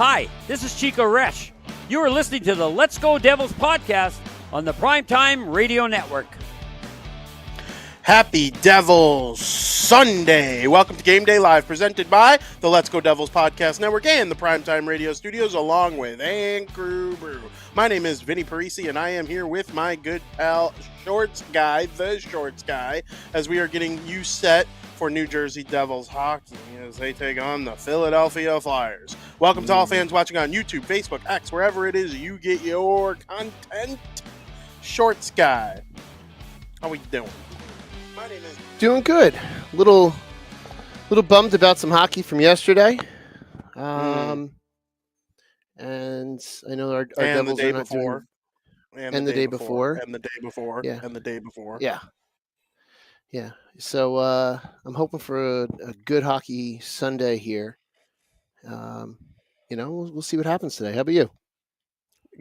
Hi, this is Chico Resch. You are listening to the Let's Go Devils podcast on the Primetime Radio Network. Happy Devils Sunday. Welcome to Game Day Live, presented by the Let's Go Devils Podcast Network and the Primetime Radio Studios, along with Anchor Brew. My name is Vinnie Parise, and I am here with my good pal, Shorts Guy, the Shorts Guy, as we are getting you set for New Jersey Devils hockey as they take on the Philadelphia Flyers. Welcome to all fans watching on YouTube, Facebook, X, wherever it is you get your content. Shorts Guy, how we doing? My name is doing good. Little bummed about some hockey from yesterday. And I know our Devils the day are not before, doing, and the day before, and the day before, yeah, and the day before. Yeah. So I'm hoping for a good hockey Sunday here. We'll see what happens today. How about you?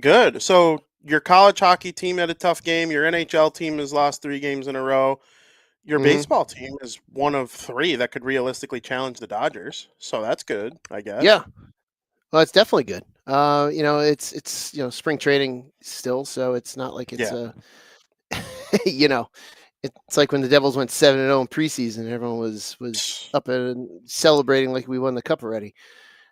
Good. So your college hockey team had a tough game. Your NHL team has lost 3 games in a row. Your baseball team is one of 3 that could realistically challenge the Dodgers. So that's good, I guess. Yeah. Well, it's definitely good. It's spring training still, so it's not like it's it's like when the Devils went 7-0 in preseason, and everyone was up and celebrating like we won the cup already.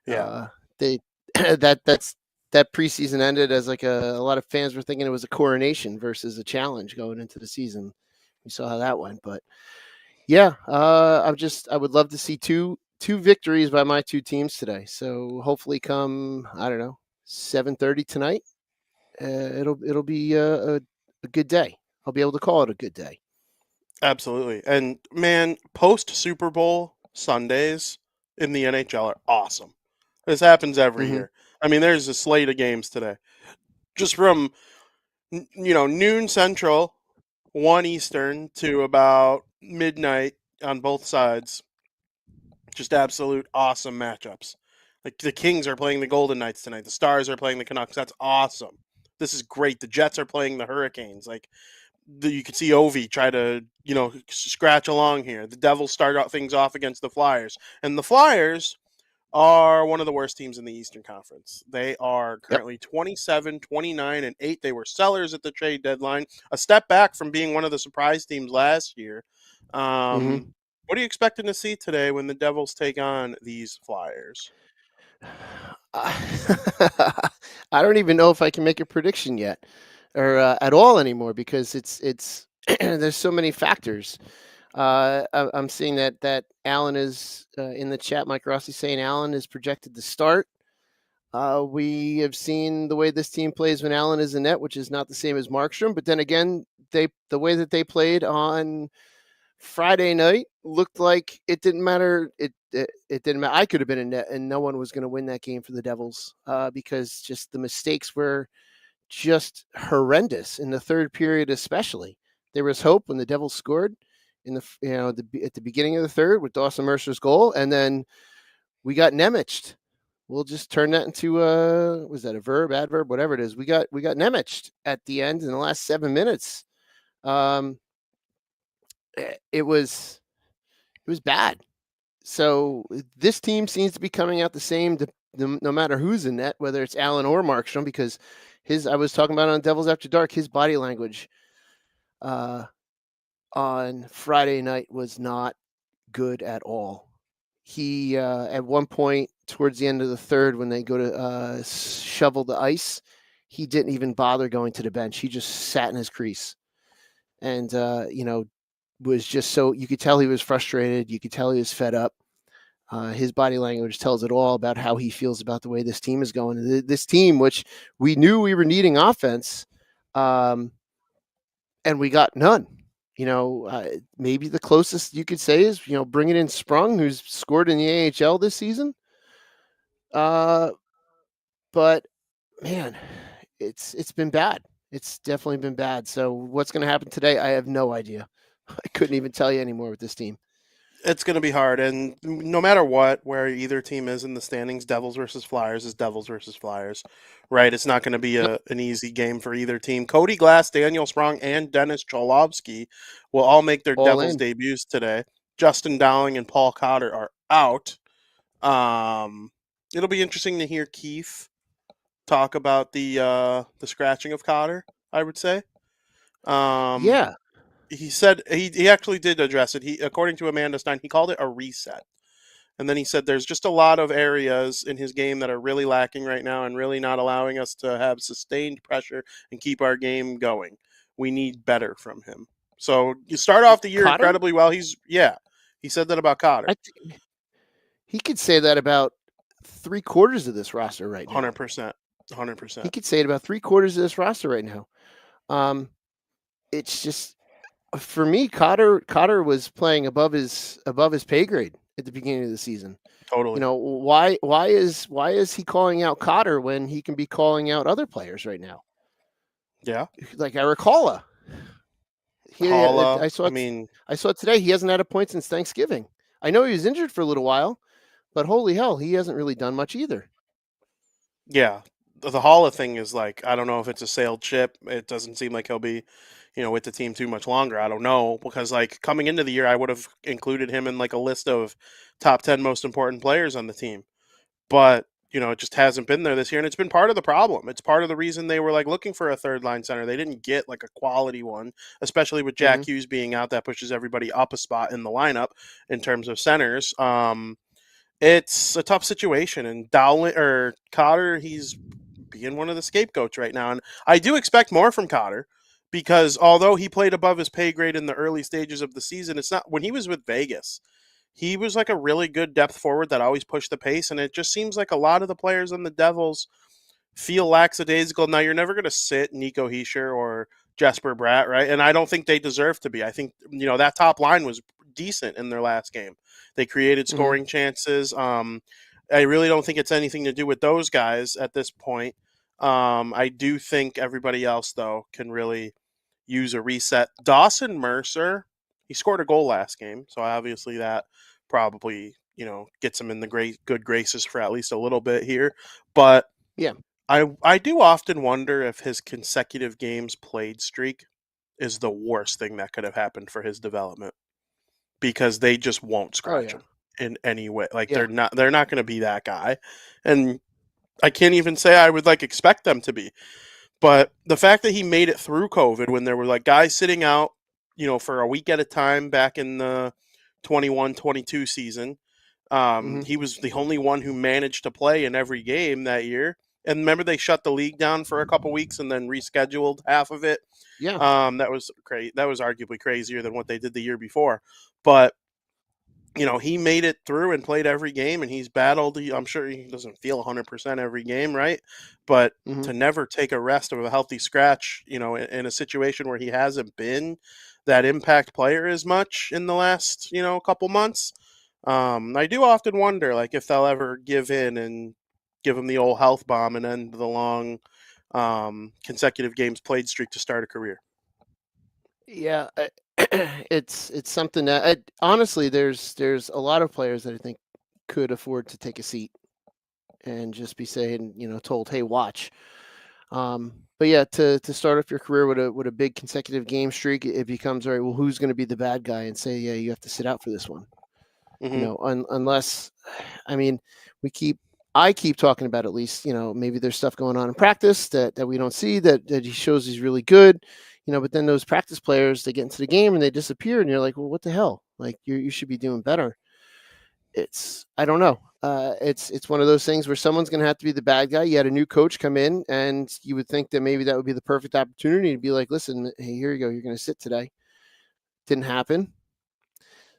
Yeah. That preseason ended as like a lot of fans were thinking it was a coronation versus a challenge going into the season. We saw how that went, but yeah, I would love to see two victories by my 2 teams today. So hopefully, come 7:30 tonight, it'll be a good day. I'll be able to call it a good day. Absolutely. And man, post Super Bowl Sundays in the NHL are awesome. This happens every year. I mean, there's a slate of games today, just from noon Central, 1 Eastern to about midnight on both sides. Just absolute awesome matchups. Like the Kings are playing the Golden Knights tonight. The Stars are playing the Canucks. That's awesome. This is great. The Jets are playing the Hurricanes. Like you could see Ovi try to scratch along here. The Devils start out things off against the Flyers, and the Flyers are one of the worst teams in the Eastern Conference. They are currently 27, 29, and 8. They were sellers at the trade deadline, a step back from being one of the surprise teams last year. What are you expecting to see today when the Devils take on these Flyers? I don't even know if I can make a prediction yet, or at all anymore, because it's there's so many factors. I'm seeing that Allen is in the chat. Mike Rossi saying Allen is projected to start. We have seen the way this team plays when Allen is in net, which is not the same as Markstrom. But then again, the way that they played on Friday night looked like it didn't matter. It didn't matter. I could have been in net, and no one was going to win that game for the Devils because just the mistakes were just horrendous in the third period, especially. There was hope when the Devils scored in at the beginning of the third with Dawson Mercer's goal, and then we got nemeched. We'll just turn that into was that a verb, adverb, whatever it is. We got nemeched at the end in the last 7 minutes. It was bad. So this team seems to be coming out the same no matter who's in net, whether it's Allen or Markstrom, because I was talking about on Devils After Dark, his body language on Friday night was not good at all. He at one point towards the end of the third, when they go to shovel the ice, he didn't even bother going to the bench. He just sat in his crease, and was just so you could tell he was frustrated. You could tell he was fed up. His body language tells it all about how he feels about the way this team is going. This team, which we knew we were needing offense, and we got none. Maybe the closest you could say is, bringing in Sprung, who's scored in the AHL this season. But man, it's been bad. It's definitely been bad. So what's going to happen today? I have no idea. I couldn't even tell you anymore with this team. It's going to be hard, and no matter where either team is in the standings, Devils versus Flyers is Devils versus Flyers, right? It's not going to be an easy game for either team. Cody Glass, Daniel Sprong, and Dennis Cholowski will all make their Devils debuts today. Justin Dowling and Paul Cotter are out. it'll be interesting to hear Keith talk about the scratching of Cotter. I would say. Yeah, He said he actually did address it. He, according to Amanda Stein, he called it a reset. And then he said there's just a lot of areas in his game that are really lacking right now and really not allowing us to have sustained pressure and keep our game going. We need better from him. So you start off the year Cotter. incredibly well. He said that about Cotter. He could say that about 3/4 of this roster right now. 100%. 100%. He could say it about 3/4 of this roster right now. It's just for me, Cotter was playing above his pay grade at the beginning of the season. Totally. Why is he calling out Cotter when he can be calling out other players right now? Yeah. Like Aricala. Paula, I saw it today. He hasn't had a point since Thanksgiving. I know he was injured for a little while, but holy hell, he hasn't really done much either. Yeah. The Holla thing is like, I don't know if it's a sailed ship. It doesn't seem like he'll be, with the team too much longer. I don't know, because like coming into the year, I would have included him in like a list of top 10 most important players on the team. But, it just hasn't been there this year. And it's been part of the problem. It's part of the reason they were like looking for a third line center. They didn't get like a quality one, especially with Jack Hughes being out. That pushes everybody up a spot in the lineup in terms of centers. It's a tough situation. And Cotter, he's being one of the scapegoats right now. And I do expect more from Cotter, because although he played above his pay grade in the early stages of the season, it's not when he was with Vegas. He was like a really good depth forward that always pushed the pace, and it just seems like a lot of the players on the Devils feel lackadaisical. Now, you're never going to sit Nico Hischier or Jesper Bratt, right? And I don't think they deserve to be. I think, that top line was decent in their last game. They created scoring chances. I really don't think it's anything to do with those guys at this point. I do think everybody else, though, can really use a reset. Dawson Mercer, he scored a goal last game, so obviously that probably, gets him in the good graces for at least a little bit here. But yeah, I do often wonder if his consecutive games played streak is the worst thing that could have happened for his development, because they just won't scratch him in any way. Like they're not going to be that guy, and I can't even say I would expect them to be. But the fact that he made it through COVID when there were guys sitting out, for a week at a time back in the 21-22 season, he was the only one who managed to play in every game that year. And remember, they shut the league down for a couple weeks and then rescheduled half of it. Yeah. That was crazy. That was arguably crazier than what they did the year before. But he made it through and played every game, and he's battled. I'm sure he doesn't feel 100% every game, right? But to never take a rest of a healthy scratch, in a situation where he hasn't been that impact player as much in the last, couple months, I do often wonder, if they'll ever give in and give him the old health bomb and end the long consecutive games played streak to start a career. Yeah, it's something that honestly, there's a lot of players that I think could afford to take a seat and just be saying, told, hey, watch. But yeah, to start off your career with a big consecutive game streak, it becomes all right. Well, who's going to be the bad guy and say, yeah, you have to sit out for this one? Unless, I mean, I keep talking about, at least, maybe there's stuff going on in practice that we don't see, that he shows he's really good, but then those practice players, they get into the game and they disappear, and you're like, well, what the hell? You should be doing better. I don't know. It's one of those things where someone's going to have to be the bad guy. You had a new coach come in, and you would think that maybe that would be the perfect opportunity to be like, listen, hey, here you go. You're going to sit today. Didn't happen.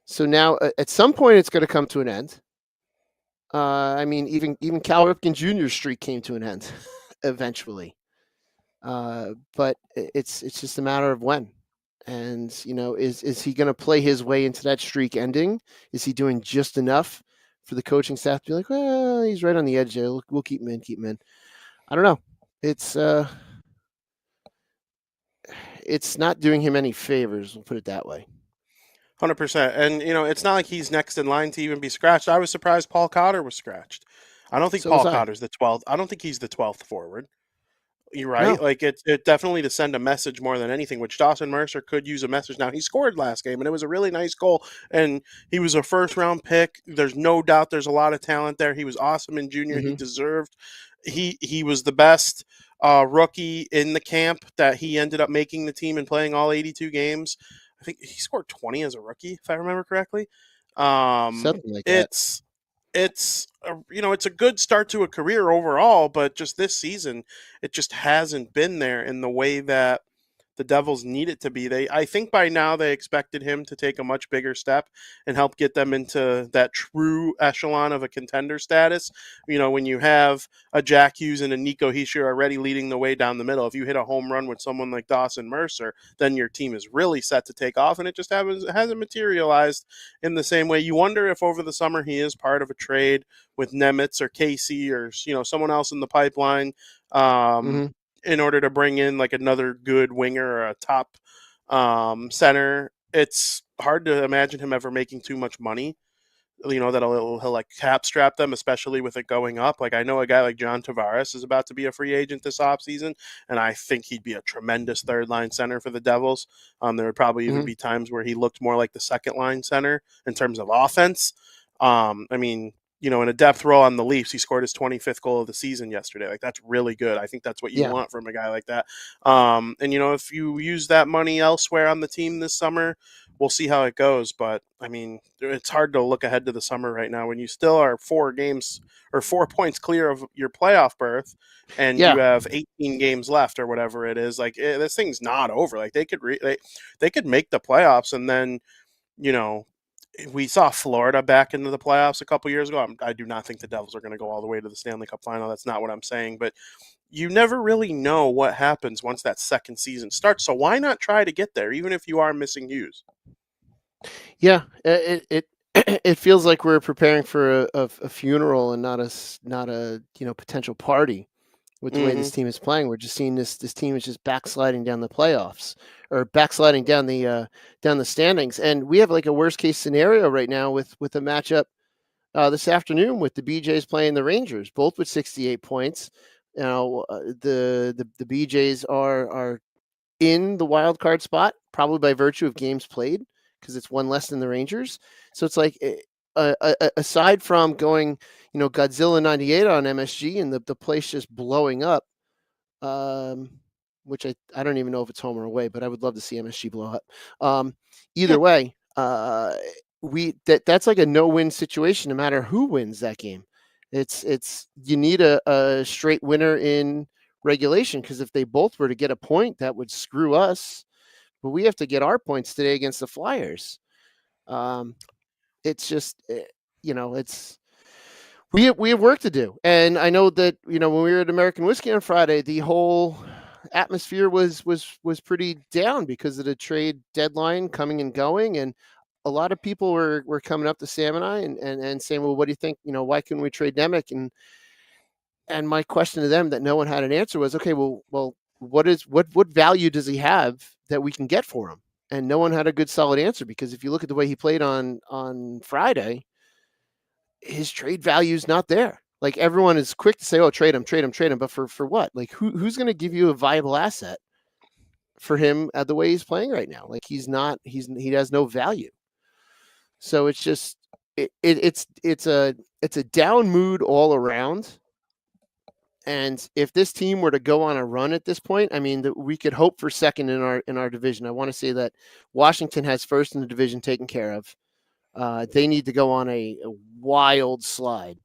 So now at some point it's going to come to an end. I mean, even Cal Ripken Jr.'s streak came to an end eventually. But it's just a matter of when. And, is he going to play his way into that streak ending? Is he doing just enough for the coaching staff to be like, well, he's right on the edge there. We'll keep him in. I don't know. It's not doing him any favors. We'll put it that way. 100%. And, it's not like he's next in line to even be scratched. I was surprised Paul Cotter was scratched. I don't think Paul Cotter's the 12th. I don't think he's the 12th forward. You're right. No. Like it definitely to send a message more than anything, which Dawson Mercer could use a message. Now he scored last game, and it was a really nice goal. And he was a first round pick. There's no doubt. There's a lot of talent there. He was awesome in junior. He Hmm. deserved. He was the best rookie in the camp that he ended up making the team and playing all 82 games. I think he scored 20 as a rookie, if I remember correctly. Something like that. It's a good start to a career overall, but just this season, it just hasn't been there in the way that the Devils need it to be. I think by now they expected him to take a much bigger step and help get them into that true echelon of a contender status. When you have a Jack Hughes and a Nico Hischier already leading the way down the middle, if you hit a home run with someone like Dawson Mercer, then your team is really set to take off, and it just hasn't materialized in the same way. You wonder if over the summer he is part of a trade with Nemitz or Casey or someone else in the pipeline. Hmm. In order to bring in like another good winger or a top center. It's hard to imagine him ever making too much money. That he'll like cap strap them, especially with it going up. Like I know a guy like John Tavares is about to be a free agent this offseason, and I think he'd be a tremendous third line center for the Devils. There would probably even Hmm. be times where he looked more like the second line center in terms of offense. I mean, in a depth role on the Leafs, he scored his 25th goal of the season yesterday. Like that's really good. I think that's what you Yeah. want from a guy like that. And if you use that money elsewhere on the team this summer, we'll see how it goes. But I mean, it's hard to look ahead to the summer right now when you still are 4 games or 4 points clear of your playoff berth, and you Yeah. have 18 games left or whatever it is. Like this thing's not over. Like they could make the playoffs, and then you know we saw Florida back into the playoffs a couple years ago. I do not think the Devils are going to go all the way to the Stanley Cup final. That's not what I'm saying, but you never really know what happens once that second season starts. So why not try to get there, even if you are missing Hughes? Yeah. It it feels like we're preparing for a funeral and not a potential party with the way Mm-hmm. this team is playing. We're just seeing this team is just backsliding down the playoffs or backsliding down the standings, and we have like a worst case scenario right now with a matchup this afternoon with the BJs playing the Rangers, both with 68 points. The BJs are in the wild card spot, probably by virtue of games played, because it's one less than the Rangers. So it's like, aside from going, Godzilla 98 on MSG and the place just blowing up, um, which I don't even know if it's home or away, but I would love to see MSG blow up. Either way, that's like a no-win situation no matter who wins that game. It's you need a straight winner in regulation, because if they both were to get a point, that would screw us. But we have to get our points today against the Flyers. It's just it's we have work to do, and I know that when we were at American Whiskey on Friday, the whole atmosphere was pretty down because of the trade deadline coming and going, and a lot of people were coming up to Sam and I and saying, well, what do you think? Why couldn't we trade Nemec? And my question to them that no one had an answer was, okay, well, what value does he have that we can get for him? And no one had a good solid answer, because if you look at the way he played on Friday, his trade value is not there. Like everyone is quick to say, "Oh, trade him, trade him, trade him," but for what? Like who's going to give you a viable asset for him at the way he's playing right now? Like he has no value. So it's just it's a down mood all around. And if this team were to go on a run at this point, I mean, we could hope for second in our division. I want to say that Washington has first in the division taken care of. They need to go on a wild slide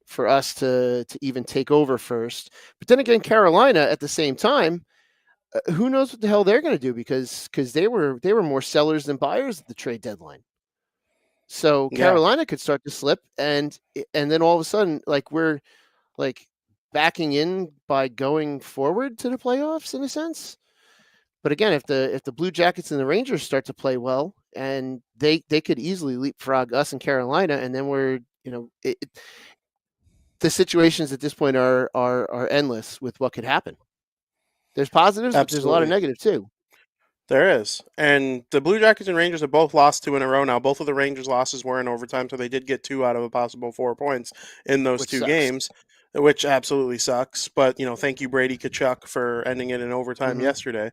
for us to even take over first. But then again, Carolina at the same time, who knows what the hell they're going to do, because they were more sellers than buyers at the trade deadline. So Yeah, Carolina could start to slip, and then all of a sudden, like we're like backing in by going forward to the playoffs in a sense. But again, if the Blue Jackets and the Rangers start to play well, and they could easily leapfrog us and Carolina, and then we're the situations at this point are endless with what could happen. There's positives, but there's a lot of absolutely. negative too. There is. And the Blue Jackets and Rangers have both lost 2 in a row now. Both of the Rangers' losses were in overtime, so they did get 2 out of a possible 4 points in those Which two sucks. games. which absolutely sucks. But thank you, Brady Kachuk, for ending it in overtime yesterday.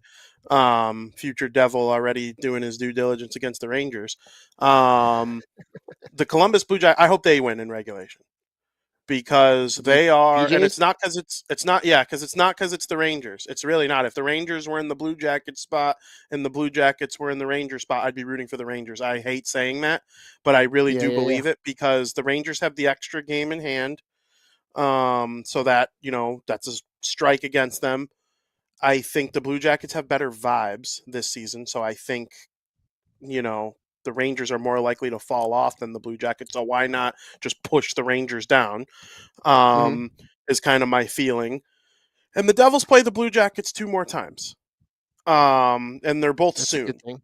Future Devil already doing his due diligence against the Rangers. The Columbus Blue Jackets, I hope they win in regulation because The they are, and BJ's? it's not because it's the Rangers. It's really not. If the Rangers were in the Blue Jackets spot and the Blue Jackets were in the Rangers spot, I'd be rooting for the Rangers. I hate saying that, but I really Yeah, do yeah, yeah. believe it because the Rangers have the extra game in hand. So that that's a strike against them. I think the Blue Jackets have better vibes this season, so I think the Rangers are more likely to fall off than the Blue Jackets. So why not just push the Rangers down? hmm Is kind of my feeling. And the Devils play the Blue Jackets 2 more times. And they're both That's a good soon. thing.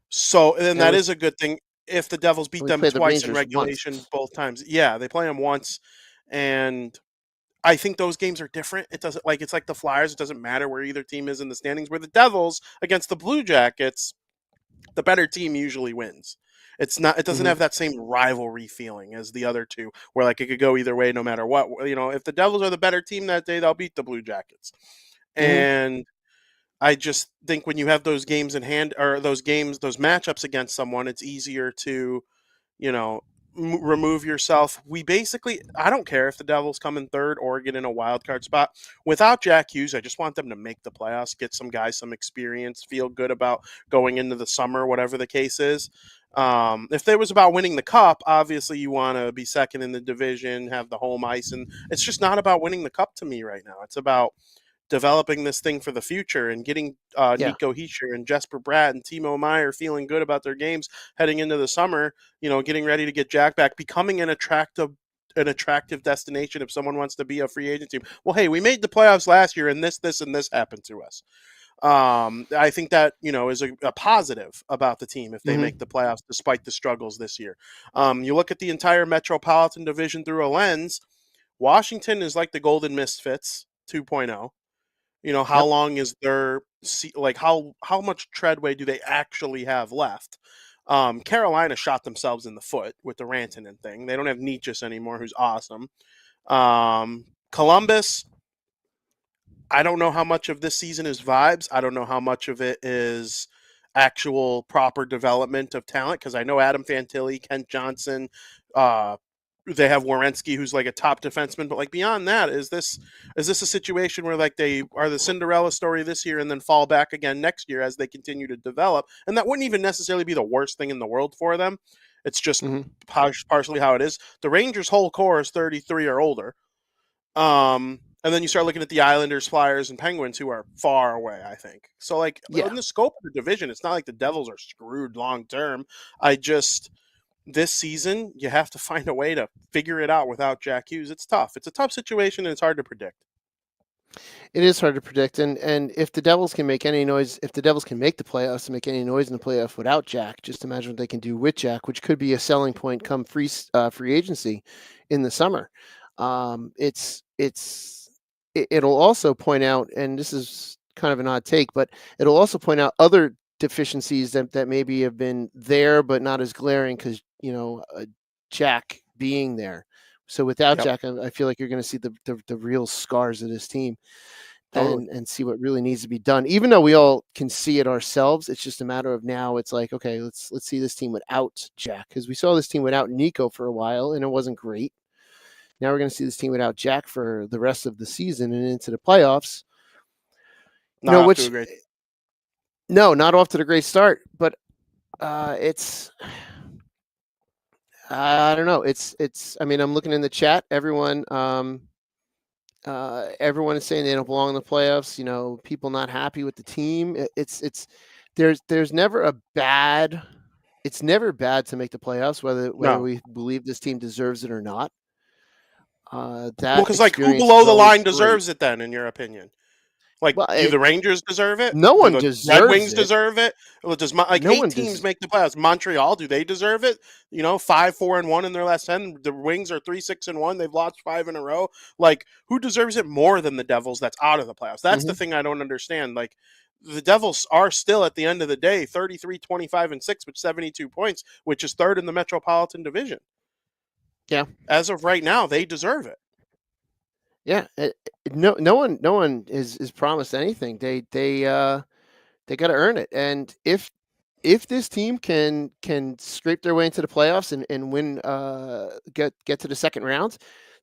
So, and And that is a good thing if the Devils beat we them play the twice in Rangers once. regulation both times. Yeah, they play them once. And I think those games are different. It doesn't it's like the Flyers. It doesn't matter where either team is in the standings. Where the Devils against the Blue Jackets, the better team usually wins. It's not. It doesn't hmm have that same rivalry feeling as the other two, where it could go either way no matter what. If the Devils are the better team that day, they'll beat the Blue Jackets. hmm And I just think when you have those games in hand or those matchups against someone, it's easier to you know, remove yourself. I don't care if the Devils come in third or get in a wild card spot. Without Jack Hughes, I just want them to make the playoffs, get some guys some experience, feel good about going into the summer, whatever the case is. If it was about winning the cup, obviously you want to be second in the division, have the home ice, and it's just not about winning the cup to me right now. It's about developing this thing for the future and getting Yeah, Nico Heischer and Jesper Bratt and Timo Meyer feeling good about their games heading into the summer, getting ready to get Jack back, becoming an attractive destination if someone wants to be a free agent team. Well, hey, we made the playoffs last year and this happened to us. I think that, is a positive about the team if they hmm make the playoffs despite the struggles this year. You look at the entire Metropolitan Division through a lens, Washington is like the Golden Misfits 2.0. How yep, long is their how much treadway do they actually have left? Carolina shot themselves in the foot with the Rantanen thing. They don't have Nietzsche anymore, who's awesome. Columbus, I don't know how much of this season is vibes. I don't know how much of it is actual proper development of talent because I know Adam Fantilli, Kent Johnson, uh, they have Werenski, who's like a top defenseman, but beyond that, is this a situation where they are the Cinderella story this year and then fall back again next year as they continue to develop? And that wouldn't even necessarily be the worst thing in the world for them. It's just hmm partially how it is. The Rangers' whole core is 33 or older. And then you start looking at the Islanders, Flyers, and Penguins, who are far away, I think. So, yeah. in the scope of the division, it's not like the Devils are screwed long term. This season, you have to find a way to figure it out without Jack Hughes. It's tough. It's a tough situation, and it's hard to predict. It is hard to predict, and if the Devils can make any noise, if the Devils can make the playoffs and make any noise in the playoff without Jack, just imagine what they can do with Jack, which could be a selling point come free agency in the summer. It'll also point out, and this is kind of an odd take, but it'll also point out other deficiencies that maybe have been there but not as glaring because Jack being there. So without Yep, Jack, I feel like you're going to see the real scars of this team totally. and see what really needs to be done. Even though we all can see it ourselves, it's just a matter of now. It's like, okay, let's see this team without Jack because we saw this team without Nico for a while and it wasn't great. Now we're going to see this team without Jack for the rest of the season and into the playoffs. Not off to a Which great. no, not off to the great start, but it's I don't know. It's. I mean, I'm looking in the chat. Everyone is saying they don't belong in the playoffs. People not happy with the team. It's there's never a bad. It's never bad to make the playoffs, whether No. we believe this team deserves it or not. Well, That because who experience below is the always line great. deserves it then, in your opinion? Well, Do the Rangers deserve it? no Do one the Red deserves Wings it. deserve it? Well, does No eight one teams does. make the playoffs? Montreal, do they deserve it? 5-4-1 in their last 10. The Wings are 3-6-1. They've lost 5 in a row. Who deserves it more than the Devils? That's out of the playoffs. That's the hmm thing I don't understand. The Devils are still at the end of the day 33, 25, and 6 with 72 points, which is third in the Metropolitan Division. Yeah. As of right now, they deserve it. Yeah, no one is promised anything. They got to earn it. And if this team can scrape their way into the playoffs and win, get to the second round,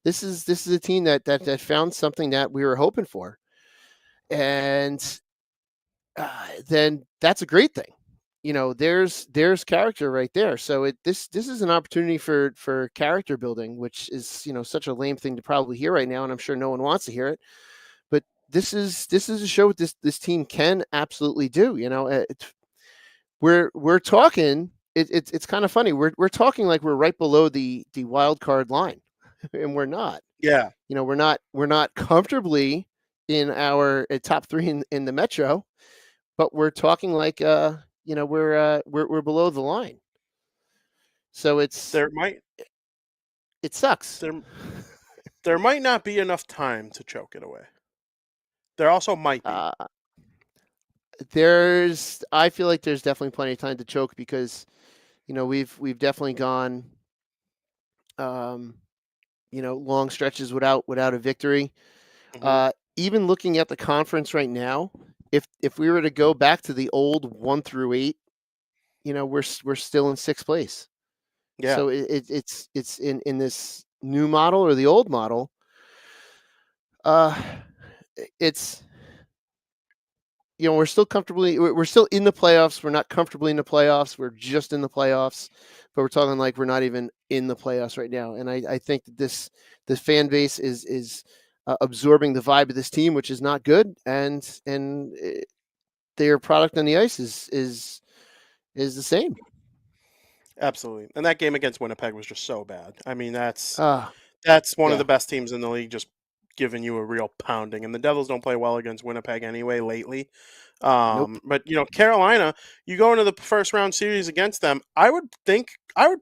this is a team that found something that we were hoping for, and then that's a great thing. There's character right there. So this is an opportunity for character building, which is such a lame thing to probably hear right now, and I'm sure no one wants to hear it. But this is a show what this team can absolutely do. We're talking. It's kind of funny. We're talking like we're right below the wild card line, and we're not. Yeah, We're not comfortably in our top three in the Metro, but we're talking like we're below the line. So there might it sucks. there there might not be enough time to choke it away. There also might be. Uh, I feel like there's definitely plenty of time to choke because we've definitely gone um, long stretches without a victory. Hmm. Even looking at the conference right now, if we were to go back to the old 1 through 8, we're still in sixth place. Yeah, So it's in this new model or the old model. Uh, it's we're still comfortably we're still in the playoffs. We're not comfortably in the playoffs. We're just in the playoffs, but we're talking like we're not even in the playoffs right now. And I think that this fan base is absorbing the vibe of this team, which is not good. And their product on the ice is the same. absolutely. And that game against Winnipeg was just so bad. I mean, that's Uh that's one of yeah. the best teams in the league, just giving you a real pounding. And the Devils don't play well against Winnipeg anyway lately. Nope. But Carolina, you go into the first round series against them. I would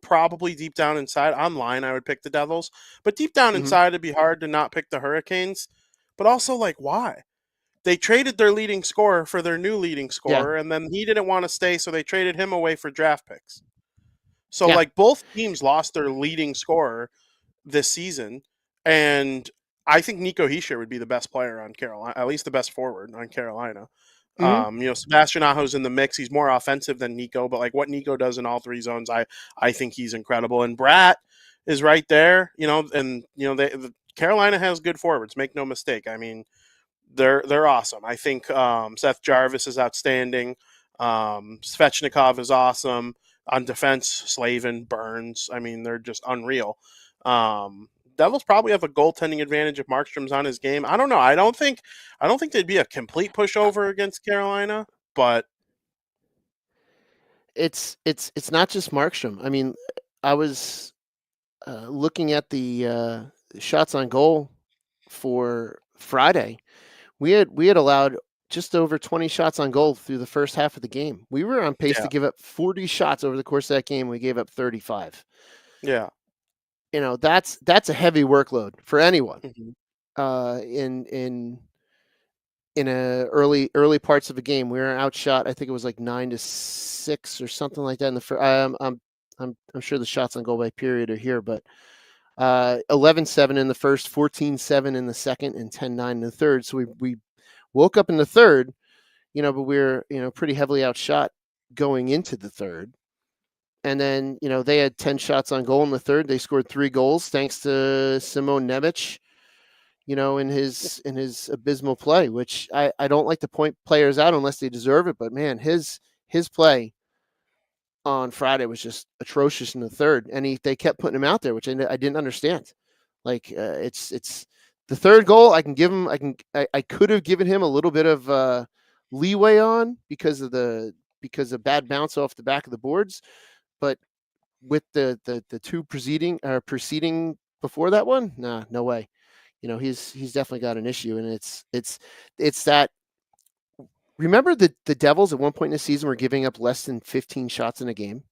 probably deep down inside, online, I would pick the Devils. But deep down Hmm. inside, it'd be hard to not pick the Hurricanes. But also, like, why? They traded their leading scorer for their new leading Yeah. scorer, and then he didn't want to stay, so they traded him away for draft picks. So, Yeah. like, both teams lost their leading scorer this season, and I think Nico Hischier would be the best player on Carolina, at least the best forward on Carolina. Hmm. Sebastian Aho's in the mix. He's more offensive than Nico, but like what Nico does in all three zones, I think he's incredible. And Bratt is right there, and Carolina has good forwards. Make no mistake. I mean, they're awesome. I think Seth Jarvis is outstanding. Svechnikov is awesome on defense. Slavin, Burns. I mean, they're just unreal. Um, Devils probably have a goaltending advantage if Markstrom's on his game. I don't know. I don't think they'd be a complete pushover against Carolina, but It's not just Markstrom. I mean, I was looking at the shots on goal for Friday. We had allowed just over 20 shots on goal through the first half of the game. We were on pace to yeah, give up 40 shots over the course of that game. We gave up 35. yeah, That's a heavy workload for anyone. hmm In early parts of the game, we were outshot. I think it was like 9-6 or something like that in the first. I'm sure the shots on goal by period are here, but 11-7 in the first, 14-7 in the second, and 10-9 in the third. So we woke up in the third, but we were pretty heavily outshot going into the third. And then they had 10 shots on goal in the third. They scored 3 goals thanks to Simon Nemec, in his abysmal play, which I don't like to point players out unless they deserve it. But man, his play on Friday was just atrocious in the third, and they kept putting him out there, which I didn't understand. Like it's the third goal. I can give him. I could have given him a little bit of leeway on because of bad bounce off the back of the boards, but with the two preceding before that one, nah, no way. He's definitely got an issue, and it's that. Remember the Devils at one point in the season were giving up less than 15 shots in a game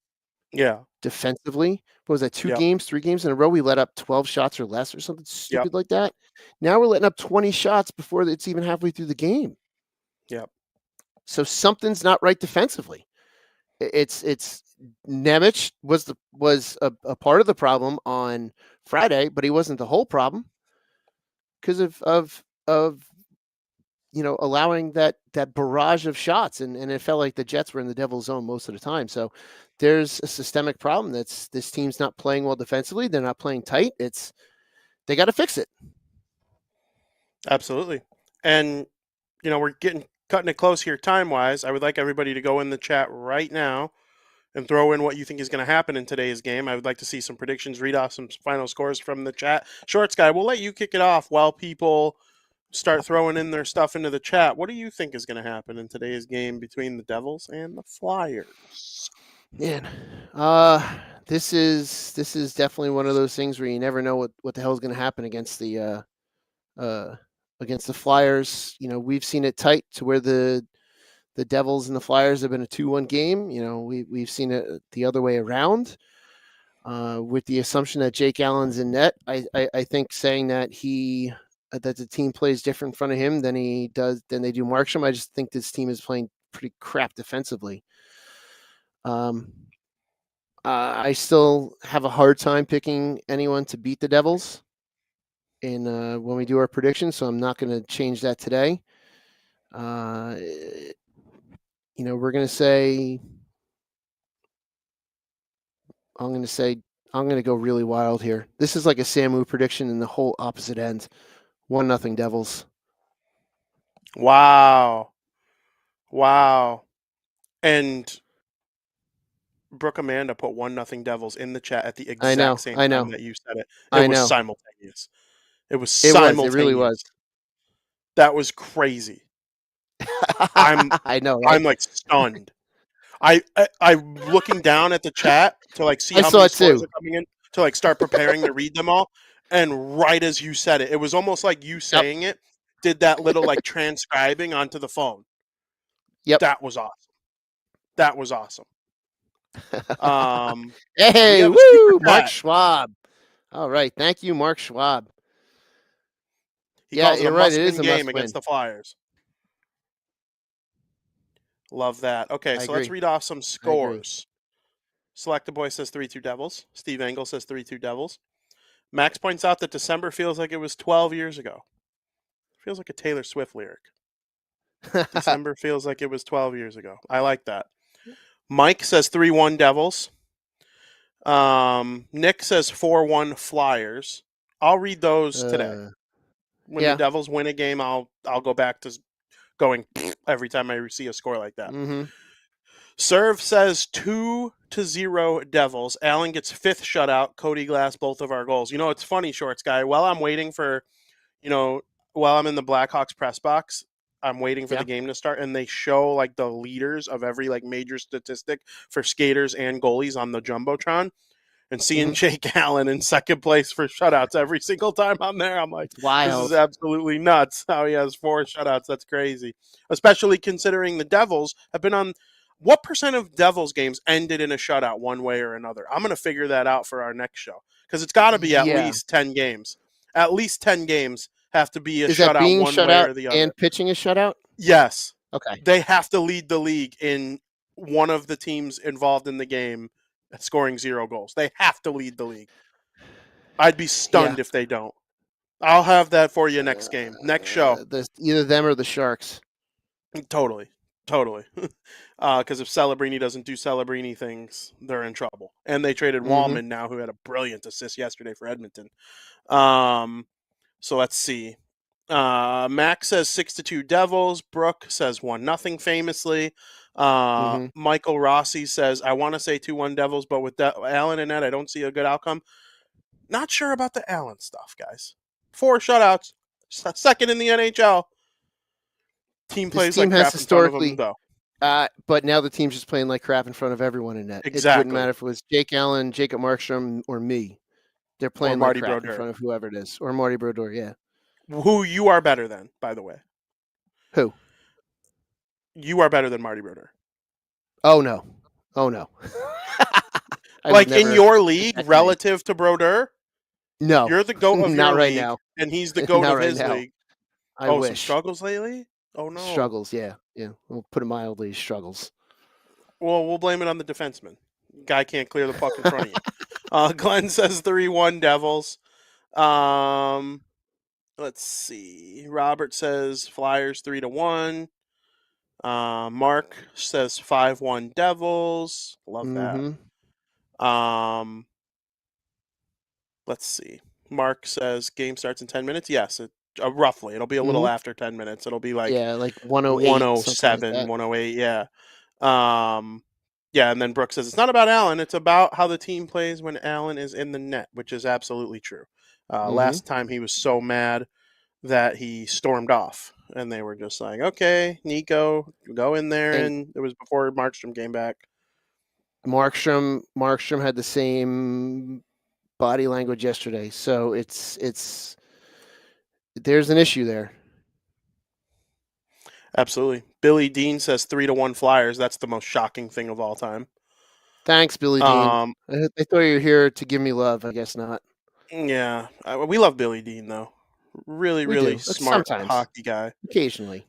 yeah, defensively. What was that? yep, 3 games in a row, we let up 12 shots or less, or something yep, stupid like that. Now we're letting up 20 shots before it's even halfway through the game. yep, So something's not right defensively. It's Nemec was a part of the problem on Friday, but he wasn't the whole problem. because of allowing that barrage of shots, and it felt like the Jets were in the devil's zone most of the time. So there's a systemic problem. That's this team's not playing well defensively. They're not playing tight. They got to fix it. Absolutely. And we're cutting it close here time wise. I would like everybody to go in the chat right now and throw in what you think is going to happen in today's game. I would like to see some predictions, read off some final scores from the chat. Shorts guy, we'll let you kick it off while people start throwing in their stuff into the chat. What do you think is going to happen in today's game between the Devils and the Flyers? Man, this is definitely one of those things where you never know what the hell is going to happen against the Flyers. We've seen it tight to where the Devils and the Flyers have been a 2-1 game. We've seen it the other way around. With the assumption that Jake Allen's in net, I think saying that that the team plays different in front of him than they do Markstrom. I just think this team is playing pretty crap defensively. I still have a hard time picking anyone to beat the Devils when we do our predictions, so I'm not going to change that today. We're going to say, I'm going to go really wild here. This is like a Samu prediction in the whole opposite end. 1-0 Devils. Wow. And Brooke Amanda put 1-0 Devils in the chat at the exact same time that you said it. It was simultaneous. It was simultaneous. It really was. That was crazy. I know, right? I'm like stunned. I'm looking down at the chat to like see how saw many it scores too. are coming in to like start preparing to read them all. And right as you said it, it was almost like you saying it did that little like transcribing onto the phone. Yep. That was awesome. Hey, woo, Mark Schwab. All right, thank you, Mark Schwab. He calls it a must-win It is a game against the Flyers. Love that. Okay, so let's read off some scores. Select the Boy says 3-2 Devils. Steve Engel says 3-2 Devils. Max points out that December feels like it was 12 years ago. Feels like a Taylor Swift lyric. December feels like it was 12 years ago. I like that. Mike says 3-1 Devils. Nick says 4-1 Flyers. I'll read those today. When the Devils win a game, I'll go back to going every time I see a score like that. Mm-hmm. Serve says 2-0 Devils. Allen gets 5th shutout. Cody Glass, both of our goals. It's funny, Shorts guy. While I'm waiting for, while I'm in the Blackhawks press box, I'm waiting for the game to start, and they show like the leaders of every like major statistic for skaters and goalies on the Jumbotron. And seeing Jake Allen in second place for shutouts every single time I'm there, I'm like, wild. This is absolutely nuts how he has 4 shutouts. That's crazy. Especially considering the Devils have been on – what percent of Devils games ended in a shutout one way or another? I'm going to figure that out for our next show because it's got to be at least 10 games. At least 10 games have to be a shutout one way or the other. And pitching a shutout? Yes. Okay. They have to lead the league in one of the teams involved in the game scoring 0 goals. They have to lead the league. I'd be stunned if they don't. I'll have that for you next game. Next show. Either them or the Sharks. Totally. Because if Celebrini doesn't do Celebrini things, they're in trouble. And they traded Wallman now, who had a brilliant assist yesterday for Edmonton. So let's see. Max says 6-2 Devils. Brooke says 1-0 famously. Michael Rossi says, I want to say 2-1 Devils, but with Allen and Ed, I don't see a good outcome. Not sure about the Allen stuff, guys. 4 shutouts. Second in the NHL. Team plays like crap in front of them, though. But now the team's just playing like crap in front of everyone in net. Exactly. It wouldn't matter if it was Jake Allen, Jacob Markstrom, or me. They're playing like crap in front of whoever it is. Or Marty Brodeur, yeah. Who you are better than, by the way. Who? You are better than Marty Brodeur. Oh, no. Like in your league, relative to Brodeur? No. You're the GOAT of your right league, now. And he's the GOAT of his now. league. I wish. Some struggles lately? Oh, no. Struggles, yeah. We'll put it mildly, struggles. Well, we'll blame it on the defenseman. Guy can't clear the puck in front of you. Glenn says 3-1 Devils. Let's see. Robert says Flyers 3-1. Mark says 5-1 Devils. Love that. Um, let's see. Mark says game starts in 10 minutes. Yes, roughly. It'll be a little after 10 minutes. It'll be like Yeah, like 108, something like 107, that. 108. Yeah. Yeah, and then Brooke says it's not about Allen. It's about how the team plays when Allen is in the net, which is absolutely true. Last time he was so mad that he stormed off, and they were just like, "Okay, Nico, go in there." And And it was before Markstrom came back. Markstrom had the same body language yesterday, so it's there's an issue there. Absolutely. Billy Dean says 3-1 Flyers. That's the most shocking thing of all time. Thanks, Billy Dean. I thought you were here to give me love. I guess not. Yeah, we love Billy Dean though. Really, We really do smart sometimes, hockey guy. occasionally.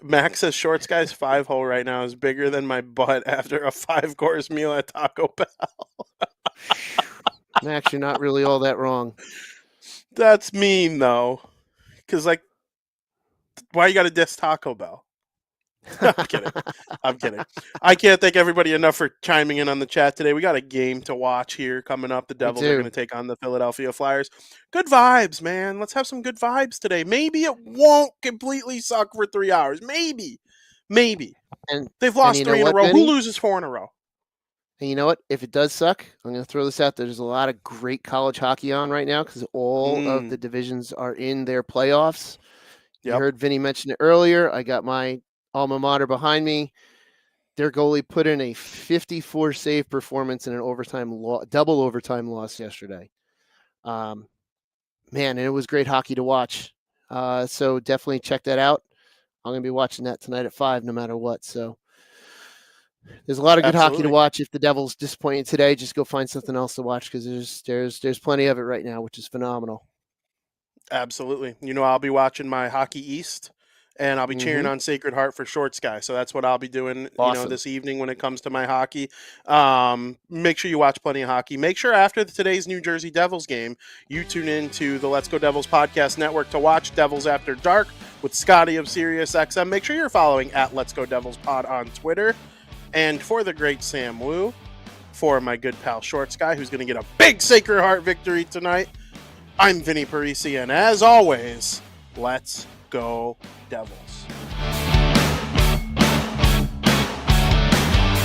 Max says Shorts Guy's 5-hole right now is bigger than my butt after a 5-course meal at Taco Bell. Max, you're not really all that wrong. That's mean though, because like, why you got to diss Taco Bell? I'm kidding. I'm kidding. I can't thank everybody enough for chiming in on the chat today. We got a game to watch here coming up. The Devils are going to take on the Philadelphia Flyers. Good vibes, man. Let's have some good vibes today. Maybe it won't completely suck for 3 hours. Maybe. And they've lost 3 in a row. Vinnie? Who loses 4 in a row? And you know what? If it does suck, I'm going to throw this out there. There's a lot of great college hockey on right now because all of the divisions are in their playoffs. You heard Vinnie mention it earlier. I got my alma mater behind me. Their goalie put in a 54 save performance in an double overtime loss yesterday. Man, and it was great hockey to watch. So definitely check that out. I'm going to be watching that tonight at 5 no matter what. So there's a lot of good hockey to watch. If the Devils disappoint you today, just go find something else to watch because there's plenty of it right now, which is phenomenal. Absolutely. You know, I'll be watching my Hockey East, and I'll be cheering on Sacred Heart for Shorts Guy. So that's what I'll be doing, this evening when it comes to my hockey. Make sure you watch plenty of hockey. Make sure after today's New Jersey Devils game, you tune in to the Let's Go Devils podcast network to watch Devils After Dark with Scotty of SiriusXM. Make sure you're following at Let's Go Devils Pod on Twitter. And for the great Sam Wu, for my good pal Shorts Guy, who's going to get a big Sacred Heart victory tonight, I'm Vinnie Parise, and as always, let's go Devils.